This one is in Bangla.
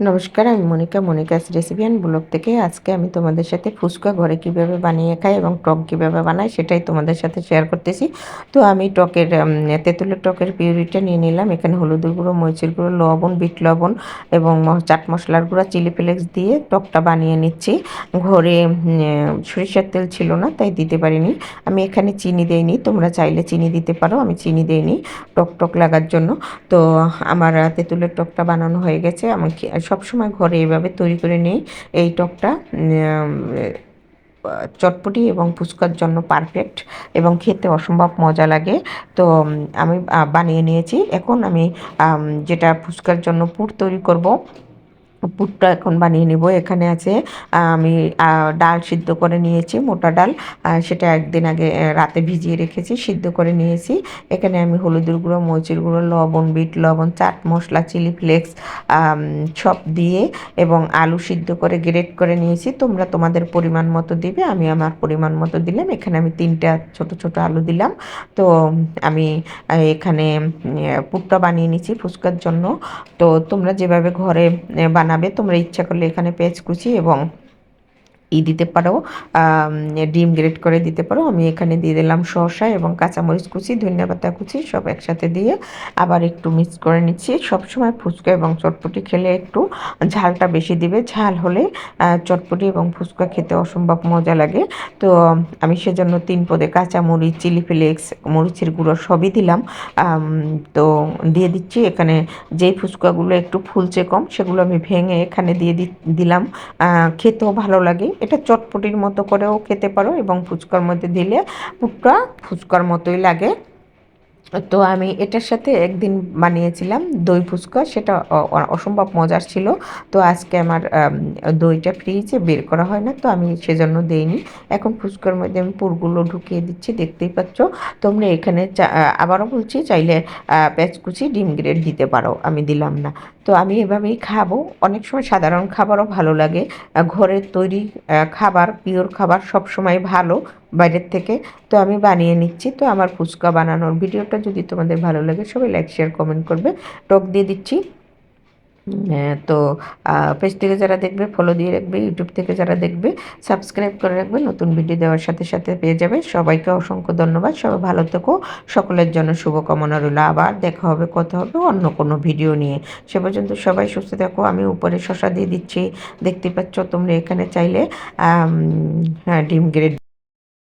নমস্কার, আমি মনিকাস রেসিপি অ্যান্ড ব্লগ থেকে আজকে আমি তোমাদের সাথে ফুচকা ঘরে কিভাবে বানিয়ে খাই এবং টক কিভাবে বানাই সেটাই তোমাদের সাথে শেয়ার করতেছি। তো আমি তেঁতুলের টকের পিউরিটা নিয়ে নিলাম। এখানে হলুদের গুঁড়ো, মরিচের গুঁড়ো, লবণ, বিট লবণ এবং চাট মশলার গুঁড়া, চিলি ফ্লেক্স দিয়ে টকটা বানিয়ে নিচ্ছি। ঘরে সরিষার তেল ছিল না, তাই দিতে পারিনি। আমি এখানে চিনি দেইনি, তোমরা চাইলে চিনি দিতে পারো, আমি চিনি দেইনি টক লাগার জন্য। তো আমার তেঁতুলের টকটা বানানো হয়ে গেছে। আমি সবসময় ঘরে এভাবে তৈরি করে নিই। এই টকটা চটপটি এবং ফুচকার জন্য পারফেক্ট এবং খেতে অসম্ভব মজা লাগে। তো আমি বানিয়ে নিয়েছি। এখন আমি যেটা ফুচকার জন্য পুর তৈরি করব, পুরটা এখন বানিয়ে নিব। এখানে আছে আমি ডাল সিদ্ধ করে নিয়েছি, মোটা ডাল। সেটা একদিন আগে রাতে ভিজিয়ে রেখেছি, সিদ্ধ করে নিয়েছি। এখানে আমি হলুদের গুঁড়ো, মরিচের গুঁড়ো, লবণ, বিট লবণ, চাট মশলা, চিলি ফ্লেক্স সব দিয়ে এবং আলু সিদ্ধ করে গ্রেট করে নিয়েছি। তোমরা তোমাদের পরিমাণ মতো দিবে, আমি আমার পরিমাণ মতো দিলাম। এখানে আমি 3টা ছোট ছোট আলু দিলাম। তো আমি এখানে পুরটা বানিয়ে নিচ্ছি ফুচকার জন্য। তো তোমরা যেভাবে ঘরে বানাবে, তোমরা ইচ্ছা করলে এখানে পেঁয়াজ কুচি এবং দিতে পারো, ডিম গ্রেট করে দিতে পারো। আমি এখানে দিয়ে দিলাম শসা এবং কাঁচামরিচ কুচি, ধনিয়া পাতা কুচি সব একসাথে দিয়ে আবার একটু মিক্স করে নিচ্ছি। সবসময় ফুচকা এবং চটপটি খেলে একটু ঝালটা বেশি দিবে, ঝাল হলে চটপটি এবং ফুচকা খেতে অসম্ভব মজা লাগে। তো আমি সেজন্য 3 পদে কাঁচামরিচ, চিলি ফ্লেক্স, মরিচের গুঁড়ো সবই দিলাম। তো দিয়ে দিচ্ছি। এখানে যেই ফুচকাগুলো একটু ফুলচে কম, সেগুলো আমি ভেঙে এখানে দিয়ে দিলাম। খেতেও ভালো লাগে। এটা চটপটির মতো করেও খেতে পারো এবং ফুচকার মধ্যে দিলে পুরটা ফুচকার মতোই লাগে। তো আমি এটার সাথে একদিন বানিয়েছিলাম দই ফুচকা, সেটা অসম্ভব মজার ছিল। তো আজকে আমার দইটা ফ্রিজে বের করা হয় না, তো আমি সেজন্য দেইনি। এখন ফুচকার মধ্যে আমি পুরগুলো ঢুকিয়ে দিচ্ছি, দেখতেই পাচ্ছ। তোমরা এখানে আবারও বলছি, চাইলে পেঁয়াজ কুচি, ডিম গ্রেট দিতে পারো, আমি দিলাম না। তো আমি এভাবেই খাবো। অনেক সময় সাধারণ খাবারও ভালো লাগে। ঘরের তৈরি খাবার, পিওর খাবার সবসময় ভালো বাইরের থেকে। তো আমি বানিয়ে নিচ্ছি। তো আমার ফুচকা বানানোর ভিডিওটা যদি তোমাদের ভালো লাগে, সবাই লাইক, শেয়ার, কমেন্ট করবে। টক দিয়ে দিচ্ছি। তো পেজ থেকে যারা দেখবে ফলো দিয়ে রাখবে, ইউটিউব থেকে যারা দেখবে সাবস্ক্রাইব করে রাখবে, নতুন ভিডিও দেওয়ার সাথে সাথে পেয়ে যাবে। সবাইকে অসংখ্য ধন্যবাদ। সবাই ভালো থেকো, সকলের জন্য শুভকামনা রইল। আবার দেখা হবে, কথা হবে অন্য কোনো ভিডিও নিয়ে। সে পর্যন্ত সবাই সুস্থ থাকো। আমি উপরে শসা দিয়ে দিচ্ছি, দেখতে পাচ্ছ তোমরা। এখানে চাইলে হ্যাঁ, ডিম গ্রেড